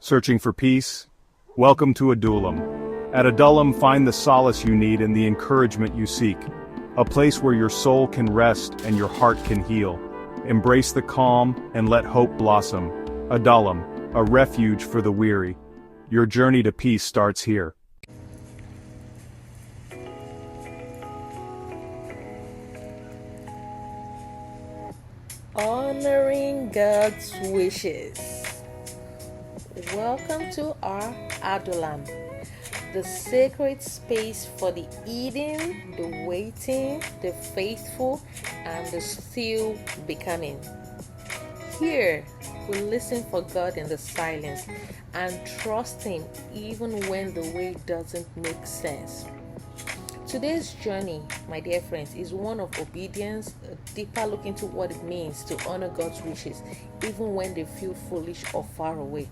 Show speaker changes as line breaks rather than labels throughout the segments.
Searching for peace? Welcome to Adullam. At Adullam, find the solace you need and the encouragement you seek. A place where your soul can rest and your heart can heal. Embrace the calm and let hope blossom. Adullam, a refuge for the weary. Your journey to peace starts here.
Honoring God's wishes. Welcome to Our Adullam, the sacred space for the eating, the waiting, the faithful, and the still becoming. Here, we listen for God in the silence and trust Him even when the way doesn't make sense. Today's journey, my dear friends, is one of obedience, a deeper look into what it means to honor God's wishes, even when they feel foolish or far away.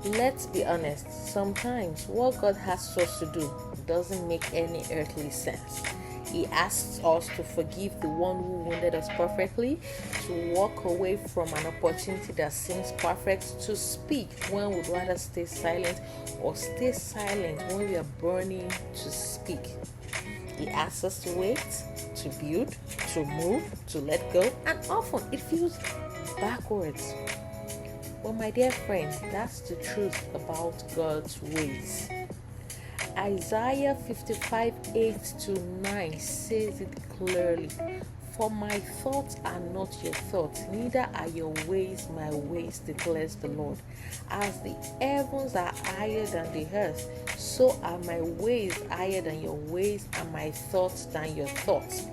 Let's be honest, sometimes what God asks us to do doesn't make any earthly sense. He asks us to forgive the one who wounded us perfectly, to walk away from an opportunity that seems perfect, to speak when we'd rather stay silent, or stay silent when we are burning to speak. He asks us to wait, to build, to move, to let go, and often it feels backwards. But my dear friend, that's the truth about God's ways. Isaiah 55:8-9 says it clearly. For my thoughts are not your thoughts, neither are your ways my ways, declares the Lord. As the heavens are higher than the earth, so are my ways higher than your ways, and my thoughts than your thoughts.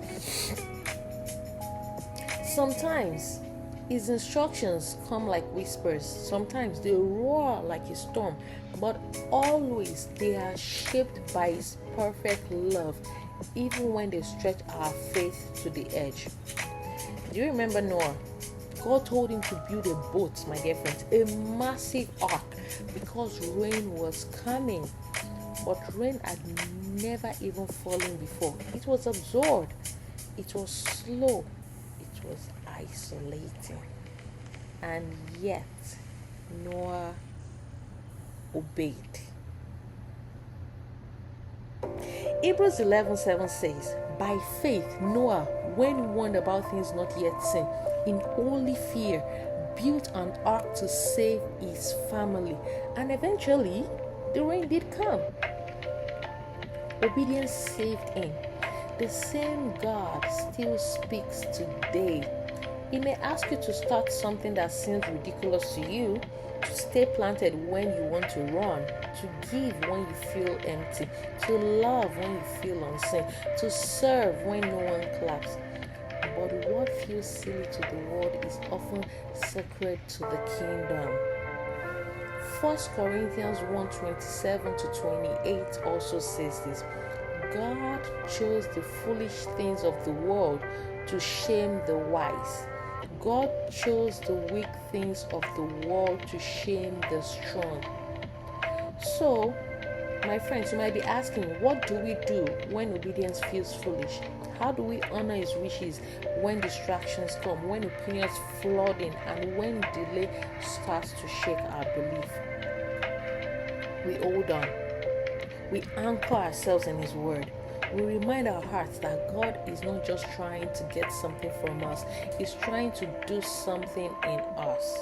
Sometimes His instructions come like whispers. Sometimes they roar like a storm, but always they are shaped by His perfect love, even when they stretch our faith to the edge. Do you remember Noah? God told him to build a boat, my dear friends, a massive ark, because rain was coming. But rain had never even fallen before. It was absorbed. It was slow. It was isolating. And yet Noah obeyed. Hebrews 11:7 says, by faith Noah, when he warned about things not yet seen, in holy fear built an ark to save his family. And eventually the rain did come. Obedience saved him. The same God still speaks today. He may ask you to start something that seems ridiculous to you, to stay planted when you want to run, to give when you feel empty, to love when you feel unseen, to serve when no one claps. But what feels silly to the world is often sacred to the kingdom. 1 Corinthians 1:27-28 also says this. God chose the foolish things of the world to shame the wise. God chose the weak things of the world to shame the strong. So, my friends, you might be asking, what do we do when obedience feels foolish? How do we honor His wishes when distractions come, when opinions flood in, and when delay starts to shake our belief? We hold on. We anchor ourselves in His word. We remind our hearts that God is not just trying to get something from us, He's trying to do something in us.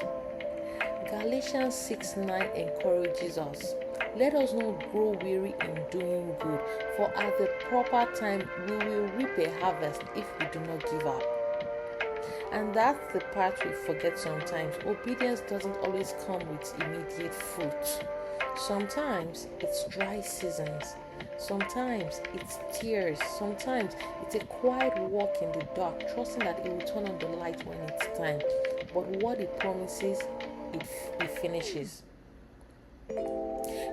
Galatians 6:9 encourages us. Let us not grow weary in doing good, for at the proper time we will reap a harvest if we do not give up. And that's the part we forget sometimes. Obedience doesn't always come with immediate fruit. Sometimes it's dry seasons. Sometimes it's tears. Sometimes it's a quiet walk in the dark, trusting that He will turn on the light when it's time. But what He promises, He finishes.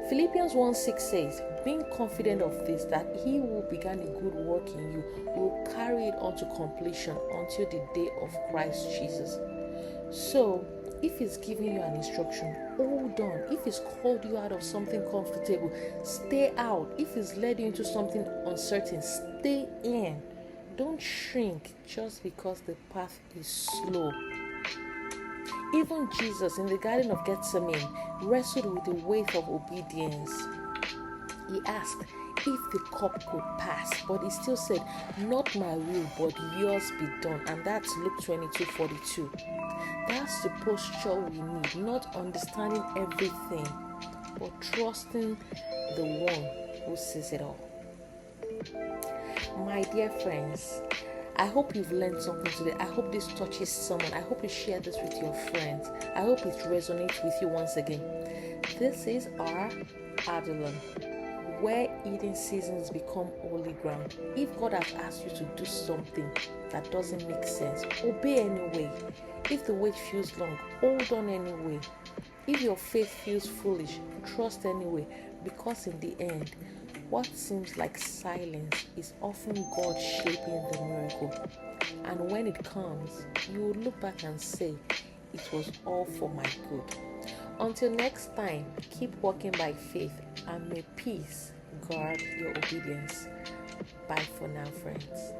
Philippians 1:6 says, being confident of this, that He who began a good work in you will carry it on to completion until the day of Christ Jesus. So, if He's giving you an instruction, hold on. If He's called you out of something comfortable, stay out. If He's led you into something uncertain, stay in. Don't shrink just because the path is slow. Even Jesus in the Garden of Gethsemane wrestled with the weight of obedience. He asked if the cup could pass, but he still said, "Not my will, but yours be done." And that's Luke 22:42. That's the posture we need, not understanding everything, but trusting the one who sees it all. My dear friends, I hope you've learned something today. I hope this touches someone. I hope you share this with your friends. I hope it resonates with you once again. This is our Adullam, where eating seasons become holy ground. If God has asked you to do something that doesn't make sense, obey anyway. If the wait feels long, hold on anyway. If your faith feels foolish, trust anyway, because in the end, what seems like silence is often God shaping the miracle. And when it comes, you will look back and say, "It was all for my good." Until next time, keep walking by faith, and may peace guard your obedience. Bye for now, friends.